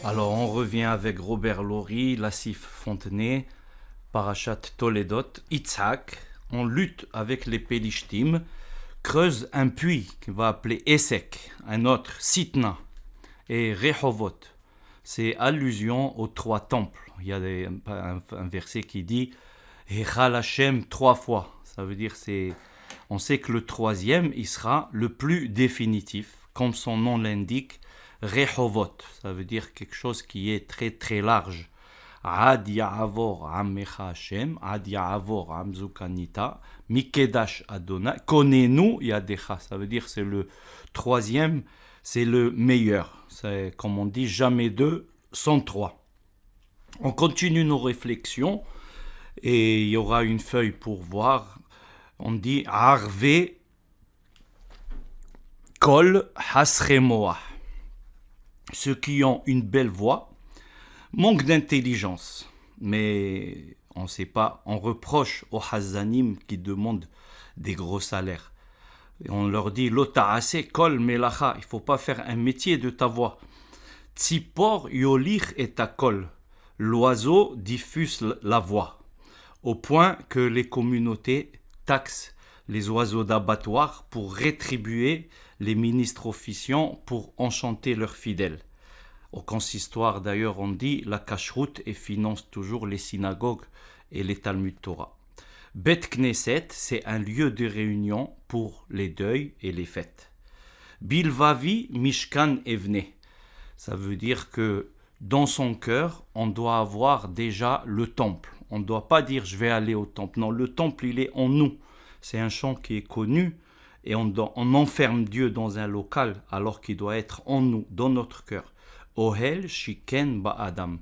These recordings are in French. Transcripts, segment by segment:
Alors, on revient avec Robert Laurie, Lassif Fontenay, Parashat Toledot, Itzhak. On lutte avec les Pélishtim, creuse un puits qu'on va appeler Essek, un autre, Sitna, et Rehovot. C'est allusion aux trois temples. Il y a un verset qui dit Echal Hashem trois fois. Ça veut dire on sait que le troisième, il sera le plus définitif, comme son nom l'indique. Rehovot, ça veut dire quelque chose qui est très très large. Ad Ya'avor Ammecha Hashem, Ad Ya'avor Amzukanita, Mikedash Adonai, Konenu Yadecha. Ça veut dire c'est le troisième, c'est le meilleur. C'est comme on dit, jamais deux sans trois. On continue nos réflexions et il y aura une feuille pour voir. On dit Arve Kol Hasremoah. Ceux qui ont une belle voix manquent d'intelligence. Mais on ne sait pas, on reproche aux Hazanim qui demandent des gros salaires. Et on leur dit Lota'ase kol melacha, il ne faut pas faire un métier de ta voix. Tzipor yolich et ta kol, l'oiseau diffuse la voix. Au point que les communautés taxent les oiseaux d'abattoir pour rétribuer les ministres officiants pour enchanter leurs fidèles. Au consistoire d'ailleurs on dit la cacheroute et finance toujours les synagogues et les Talmud Torah. Bet Knesset, c'est un lieu de réunion pour les deuils et les fêtes. Bilvavi Mishkan Evne, ça veut dire que dans son cœur, on doit avoir déjà le temple. On ne doit pas dire je vais aller au temple. Non, le temple il est en nous. C'est un chant qui est connu et on enferme Dieu dans un local alors qu'il doit être en nous, dans notre cœur. Ohel Shiken Ba'adam.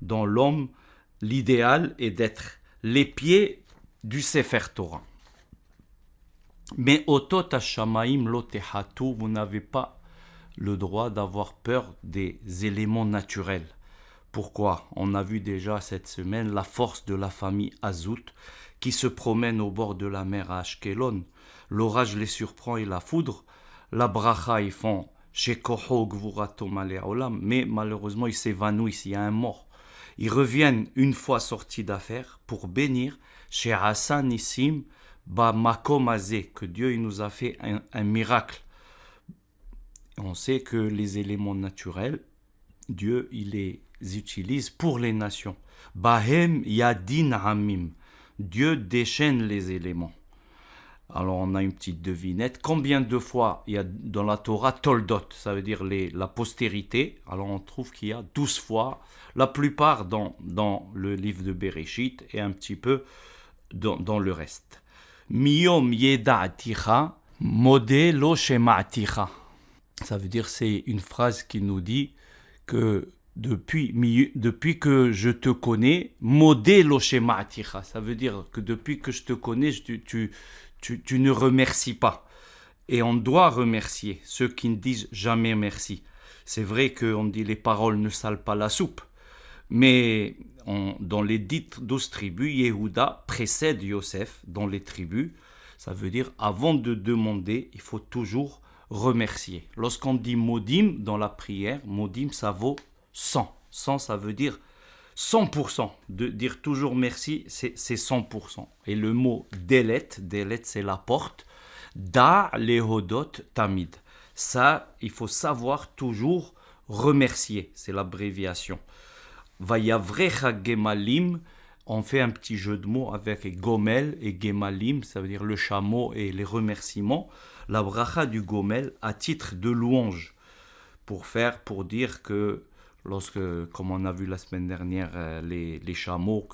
Dans l'homme, l'idéal est d'être les pieds du Sefer Torah. Mais Otot Hashamaim Lotehatu, vous n'avez pas le droit d'avoir peur des éléments naturels. Pourquoi? On a vu déjà cette semaine la force de la famille Azout qui se promène au bord de la mer à Ashkelon. L'orage les surprend et la foudre. La bracha, ils font Shekoho Gvuratom Olam, mais malheureusement, ils s'évanouissent, il y a un mort. Ils reviennent une fois sortis d'affaires pour bénir chez Hassan Nissim Ba Makom Azeh, que Dieu il nous a fait un miracle. On sait que les éléments naturels, Dieu il les utilise pour les nations. Bahem Yadin Hamim. Dieu déchaîne les éléments. Alors on a une petite devinette. Combien de fois il y a dans la Torah Toldot, ça veut dire la postérité. Alors on trouve qu'il y a 12 fois, la plupart dans le livre de Bereshit et un petit peu dans le reste. Miyom Yeda'aticha Modé Lo Shema'aticha. Ça veut dire c'est une phrase qui nous dit que depuis que je te connais, Modé Lo Shema'aticha. Ça veut dire que depuis que je te connais, tu ne remercies pas. Et on doit remercier ceux qui ne disent jamais merci. C'est vrai qu'on dit les paroles ne salent pas la soupe. Mais dans les 12 tribus, Yehuda précède Yosef dans les tribus. Ça veut dire avant de demander, il faut toujours remercier. Lorsqu'on dit modim dans la prière, modim ça vaut 100. 100 ça veut dire 100%. De dire toujours merci, c'est 100%. Et le mot delet c'est la porte. Da lehodot tamid. Ça, il faut savoir toujours remercier. C'est l'abréviation. Vayavrecha gemalim. On fait un petit jeu de mots avec gomel et gemalim. Ça veut dire le chameau et les remerciements. La bracha du gomel à titre de louange. Pour dire que lorsque, comme on a vu la semaine dernière, les chameaux,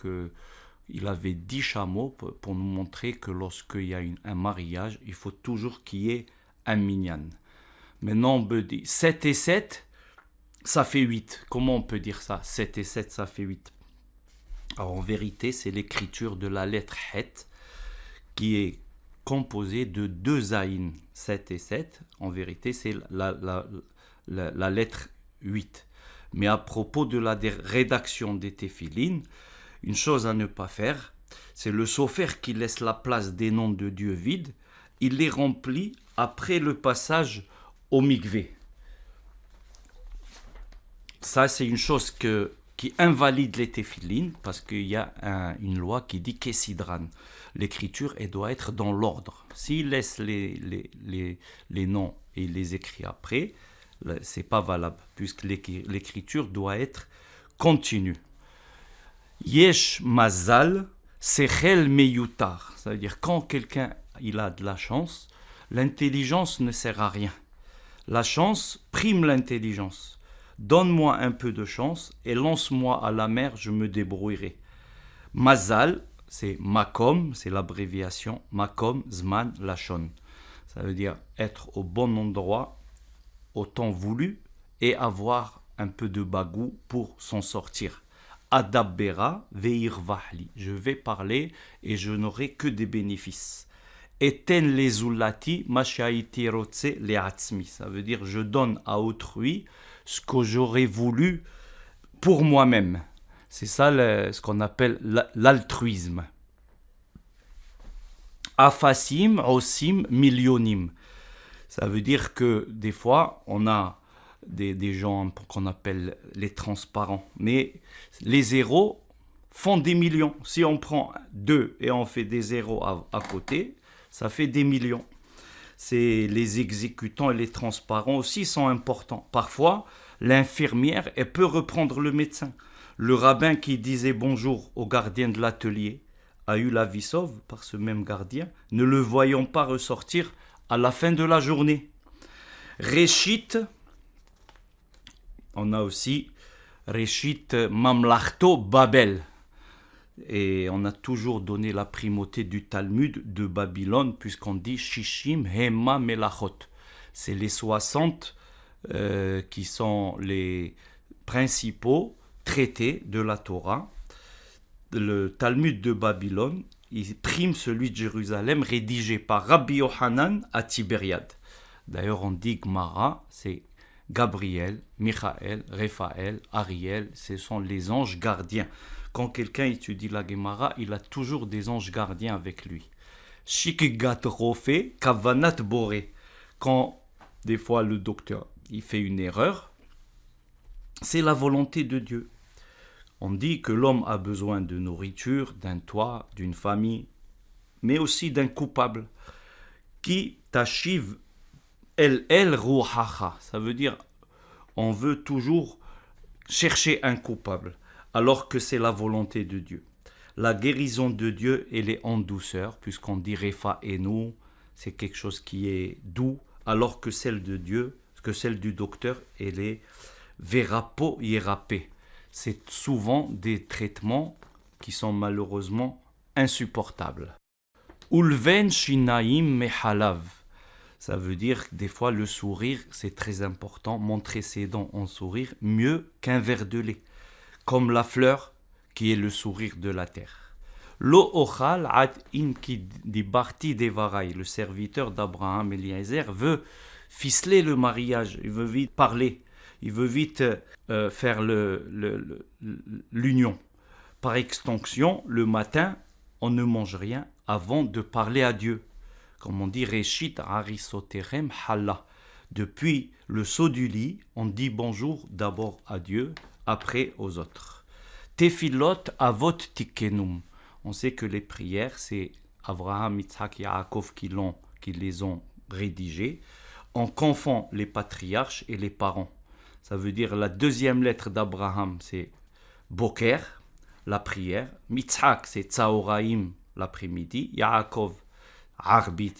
il avait 10 chameaux pour nous montrer que lorsqu'il y a un mariage, il faut toujours qu'il y ait un minyan. Maintenant, on peut dire 7 et 7, ça fait 8. Comment on peut dire ça? 7 et 7, ça fait 8. Alors en vérité, c'est l'écriture de la lettre Het qui est composée de 2 aïn. 7 et 7, en vérité, c'est la lettre 8. Mais à propos de la rédaction des téphilines, une chose à ne pas faire, c'est le sofer qui laisse la place des noms de Dieu vides, il les remplit après le passage au mikvé. Ça, c'est une chose qui invalide les téphilines parce qu'il y a une loi qui dit qu'essidran. L'écriture, elle doit être dans l'ordre. S'il laisse les noms et les écrit après, c'est pas valable puisque l'écriture doit être continue. Yesh mazal, sechel meyutar. Ça veut dire quand quelqu'un il a de la chance, l'intelligence ne sert à rien. La chance prime l'intelligence. Donne-moi un peu de chance et lance-moi à la mer, je me débrouillerai. Mazal, c'est makom, c'est l'abréviation. Makom, zman, lachon. Ça veut dire être au bon endroit, au temps voulu, et avoir un peu de bagou pour s'en sortir. Adabbera veir vahli. Je vais parler et je n'aurai que des bénéfices. Eten les zulati mashaiti rotse les atzmi. Ça veut dire je donne à autrui ce que j'aurais voulu pour moi-même. C'est ça ce qu'on appelle l'altruisme. Afasim, osim, millionim. Ça veut dire que des fois, on a des gens qu'on appelle les transparents. Mais les zéros font des millions. Si on prend 2 et on fait des zéros à côté, ça fait des millions. Les exécutants et les transparents aussi sont importants. Parfois, l'infirmière, elle peut reprendre le médecin. Le rabbin qui disait bonjour au gardien de l'atelier a eu la vie sauve par ce même gardien, ne le voyons pas ressortir à la fin de la journée. Réchit, on a aussi Réchit Mamlachto Babel. Et on a toujours donné la primauté du Talmud de Babylone, puisqu'on dit Shishim Hema Melachot. C'est les 60 qui sont les principaux traités de la Torah. Le Talmud de Babylone, il prime celui de Jérusalem, rédigé par Rabbi Yohanan à Tibériade. D'ailleurs, on dit Gemara, c'est Gabriel, Michael, Raphaël, Ariel, ce sont les anges gardiens. Quand quelqu'un étudie la Gemara, il a toujours des anges gardiens avec lui. Shikigat Rofe, Kavanat Boré. Quand des fois le docteur il fait une erreur, c'est la volonté de Dieu. On dit que l'homme a besoin de nourriture, d'un toit, d'une famille, mais aussi d'un coupable. Qui tashiv el ruhacha. Ça veut dire on veut toujours chercher un coupable, alors que c'est la volonté de Dieu. La guérison de Dieu, elle est en douceur, puisqu'on dit Refa et nous, c'est quelque chose qui est doux, alors que celle de Dieu, que celle du docteur, elle est Verapo Yerapé. C'est souvent des traitements qui sont malheureusement insupportables. Ulven Shinaim Mehalav. Ça veut dire que des fois le sourire, c'est très important. Montrer ses dents en sourire, mieux qu'un verre de lait. Comme la fleur qui est le sourire de la terre. Lo ochal ad inki dibarti devarai. Le serviteur d'Abraham Eliezer veut ficeler le mariage. Il veut vite parler. Il veut vite faire l'union. Par extension, le matin, on ne mange rien avant de parler à Dieu. Comme on dit, Reshit Harisoterem Halla. Depuis le saut du lit, on dit bonjour d'abord à Dieu, après aux autres. Tefilot Avot Tikenum. On sait que les prières, c'est Abraham, Yitzhak, Yaakov qui les ont rédigées. On confond les patriarches et les parents. Ça veut dire la deuxième lettre d'Abraham, c'est Boker, la prière. Yitzhak, c'est Tsaoraim, l'après-midi. Yaakov, Arbit.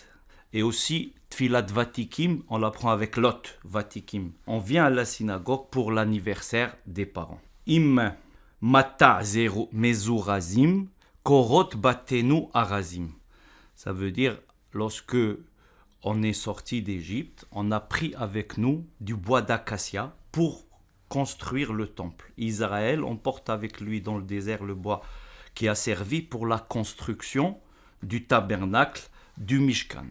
Et aussi, Tfilat Vatikim, on l'apprend avec Lot, Vatikim. On vient à la synagogue pour l'anniversaire des parents. Im Mata Zero Mezurazim, Korot Batenu Arazim. Ça veut dire, lorsque on est sorti d'Égypte, on a pris avec nous du bois d'acacia pour construire le temple. Israël, on porte avec lui dans le désert le bois qui a servi pour la construction du tabernacle du Mishkan.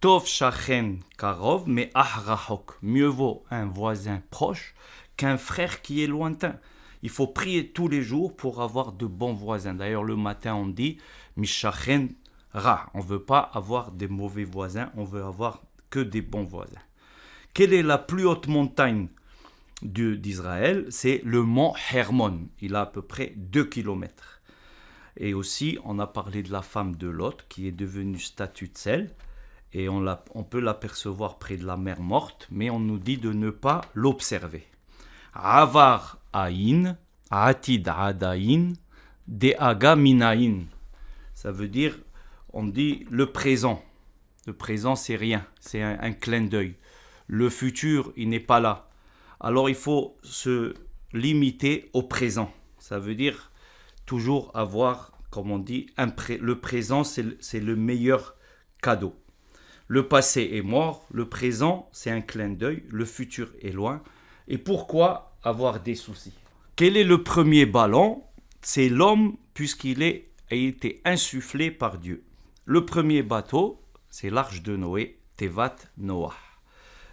Tov shachen karov, mais ahrahok. Mieux vaut un voisin proche qu'un frère qui est lointain. Il faut prier tous les jours pour avoir de bons voisins. D'ailleurs, le matin, on dit mishachen ra. On ne veut pas avoir des mauvais voisins, on veut avoir que des bons voisins. Quelle est la plus haute montagne d'Israël, c'est le mont Hermon. Il a à peu près 2 kilomètres. Et aussi, on a parlé de la femme de Lot qui est devenue statue de sel. Et on peut l'apercevoir près de la mer morte, mais on nous dit de ne pas l'observer. Avar Aïn, Atid Adaïn, Deaga Minaïn. Ça veut dire, on dit le présent. Le présent, c'est rien, c'est un clin d'œil. Le futur, il n'est pas là. Alors il faut se limiter au présent. Ça veut dire toujours avoir, comme on dit, le présent, c'est le meilleur cadeau. Le passé est mort, le présent, c'est un clin d'œil, le futur est loin. Et pourquoi avoir des soucis? Quel est le premier ballon? C'est l'homme, puisqu'il a été insufflé par Dieu. Le premier bateau, c'est l'arche de Noé, Tevat Noah.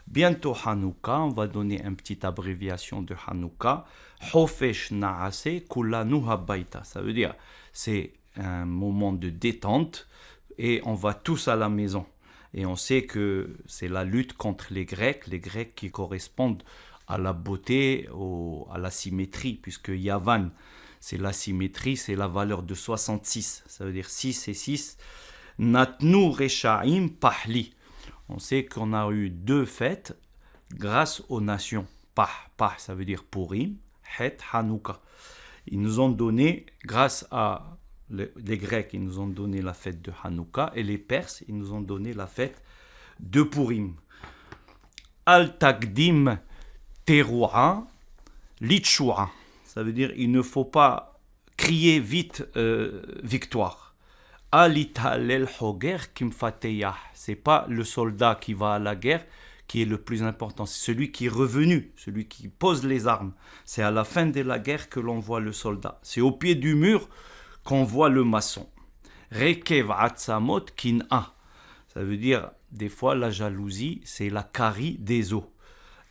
Bientôt Hanouka, on va donner une petite abréviation de Hanouka. Hofesh Naase Kulanu Habaita. Ça veut dire, c'est un moment de détente et on va tous à la maison. Et on sait que c'est la lutte contre les Grecs qui correspondent à la beauté, à la symétrie, puisque Yavan, c'est la symétrie, c'est la valeur de 66. Ça veut dire 6 et 6. Natnu Rechaim Pahli. On sait qu'on a eu 2 fêtes grâce aux nations. Pah, ça veut dire Purim, Het, Hanouka. Ils nous ont donné, grâce à les Grecs, ils nous ont donné la fête de Hanouka, et les Perses, ils nous ont donné la fête de Purim. Al-Taqdim Teru'a Litchoua. Ça veut dire il ne faut pas crier vite victoire. Alitalel Hoger Kimfateyah. C'est pas le soldat qui va à la guerre qui est le plus important, c'est celui qui est revenu, celui qui pose les armes. C'est à la fin de la guerre que l'on voit le soldat. C'est au pied du mur qu'on voit le maçon. Rekev Atsamot Kin'a. Ça veut dire, des fois, la jalousie, c'est la carie des os.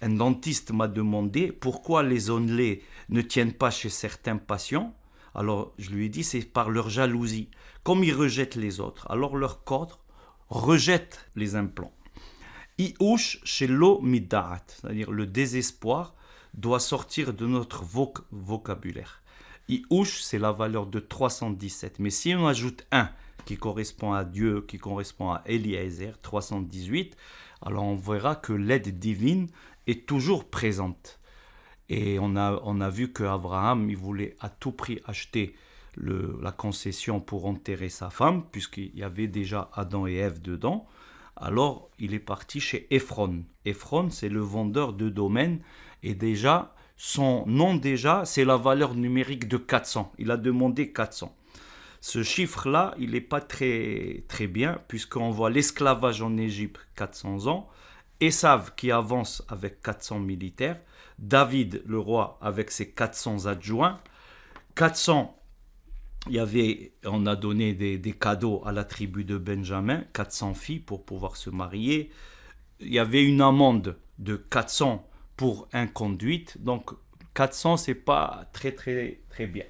Un dentiste m'a demandé pourquoi les onglets ne tiennent pas chez certains patients. Alors, je lui ai dit, c'est par leur jalousie. Comme ils rejettent les autres, alors leur corps rejette les implants. Iouch chez l'eau middaat, c'est-à-dire le désespoir doit sortir de notre vocabulaire. Iouch, c'est la valeur de 317. Mais si on ajoute 1 qui correspond à Dieu, qui correspond à Eliezer, 318, alors on verra que l'aide divine est toujours présente. Et on a vu qu'Abraham, il voulait à tout prix acheter la concession pour enterrer sa femme, puisqu'il y avait déjà Adam et Ève dedans. Alors, il est parti chez Ephron. Ephron, c'est le vendeur de domaines. Et déjà, son nom c'est la valeur numérique de 400. Il a demandé 400. Ce chiffre-là, il n'est pas très, très bien, puisqu'on voit l'esclavage en Égypte, 400 ans. Esav qui avance avec 400 militaires. David, le roi, avec ses 400 adjoints. 400, on a donné des cadeaux à la tribu de Benjamin, 400 filles pour pouvoir se marier. Il y avait une amende de 400 pour inconduite. Donc 400, c'est pas très très très bien.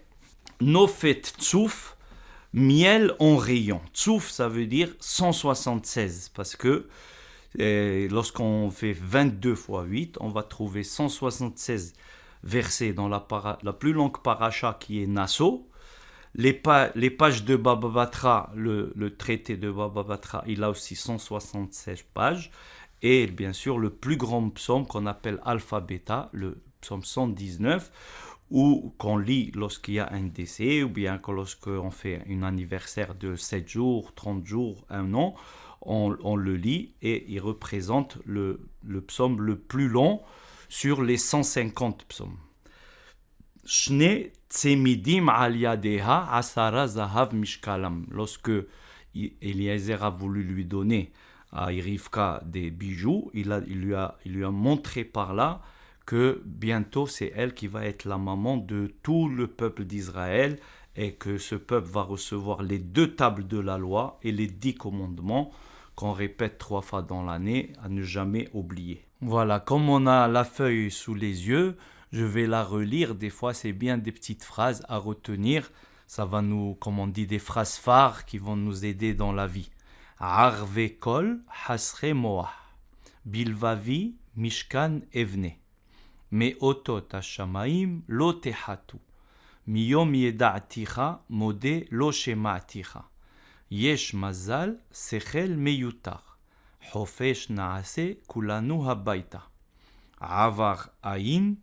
Nofet Tsouf, miel en rayon. Tsouf, ça veut dire 176 parce que lorsqu'on fait 22 fois 8, on va trouver 176 versets dans la plus longue paracha qui est Nasso. Les pages de Baba Batra, le traité de Baba Batra, il a aussi 176 pages. Et bien sûr, le plus grand psaume qu'on appelle Alpha Beta, le psaume 119, où qu'on lit lorsqu'il y a un décès, ou bien lorsqu'on fait un anniversaire de 7 jours, 30 jours, 1 an, on le lit et il représente le psaume le plus long sur les 150 psaumes. Shne tsemidim al yadeha asara zahav mishkalam. Lorsque Eliezer a voulu lui donner à Rivka des bijoux, il lui a montré par là que bientôt c'est elle qui va être la maman de tout le peuple d'Israël et que ce peuple va recevoir les 2 tables de la loi et les 10 commandements qu'on répète 3 fois dans l'année à ne jamais oublier. Voilà, comme on a la feuille sous les yeux, je vais la relire. Des fois, c'est bien des petites phrases à retenir. Ça va nous, comme on dit, des phrases phares qui vont nous aider dans la vie. Arve kol hasre moah. Bilvavi mishkan evne. מאותות השמיים לא תחתו. מיום ידעתיך מודה לא שמעתיך. יש מזל שכל מיותר. חופש נעשה כולנו הביתה. עבר עין,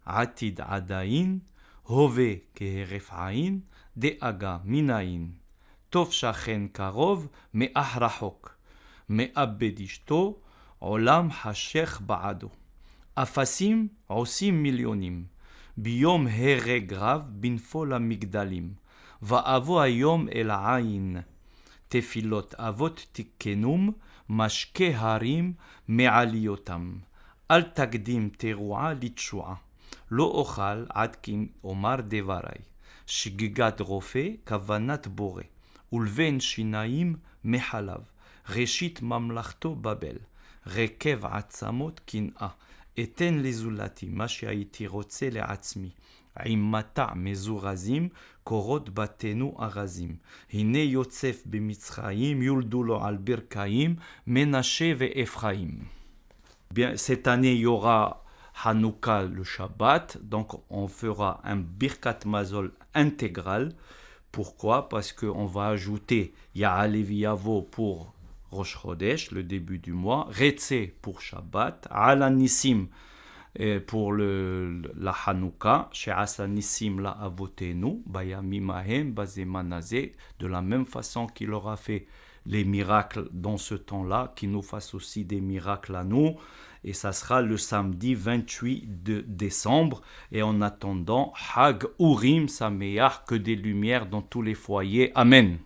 עתיד עדיין, הווה כהרף עין, דאגה מנין. טוב שכן קרוב, מאח רחוק. מאבד אשתו, עולם חשך בעדו. אפסים עושים מיליונים. ביום הרג רב בנפול המגדלים. ואבוא היום אל העין. תפילות אבות תקנום, משקה הרים מעליותם. אל תקדים תרועה לתשועה. לא אוכל עד כי אומר דברי. שגיגת רופא כוונת בורא. ולבן שיניים מחלב. ראשית ממלכתו בבל. רכב עצמות קנאה. אתן לזולתי מה שהייתי רוצה לעצמי. עם מטע מזורזים, קורות בתינו ארזים. הנה יוצף במצרים, יולדו לו על ברכיים, מנשה ואפרים. Bien, cette année, il y aura Hanouka le Shabbat, donc on fera un Birkat Mazol intégral. Pourquoi? Parce qu'on va ajouter Ya'alev Yavo pour Rosh Chodesh, le début du mois, Retse pour Shabbat, Ala Nissim pour la Hanouka, She'asa Nissim la Avotenu, Bayamim Ahem, Bazemanazé, de la même façon qu'il aura fait les miracles dans ce temps-là, qu'il nous fasse aussi des miracles à nous. Et ça sera le samedi 28 décembre. Et en attendant, Hag Urim Sameach, que des lumières dans tous les foyers. Amen.